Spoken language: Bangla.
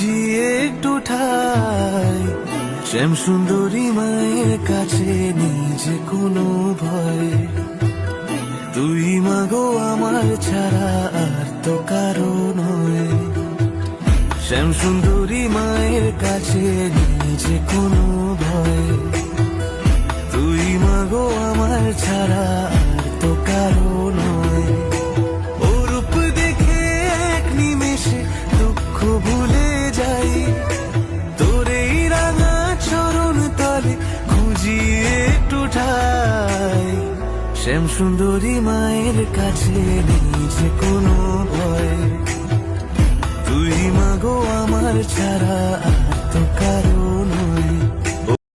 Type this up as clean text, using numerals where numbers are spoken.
খুঁজি একটু ঠাই, শ্যাম সুন্দরী মায়ের কাছে নেই যে কোনো ভয়। তুই মাগো আমার ছাড়া আর তো কারো নয়, শ্যাম সুন্দরী মায়ের কাছে নেই যে কোনো ভয়। তুই মাগো আমার ছাড়া আর তো কারো নয়। ও রূপ দেখে এক নিমেষে দুঃখ ভুলে যাই, তোর এই রাঙা চরণ তলে খুঁজি একটু ঠাই। শ্যাম সুন্দরী মায়ের কাছে নেই যে কোনো ভয়, তুই মাগো আমার ছাড়া আর তো কারো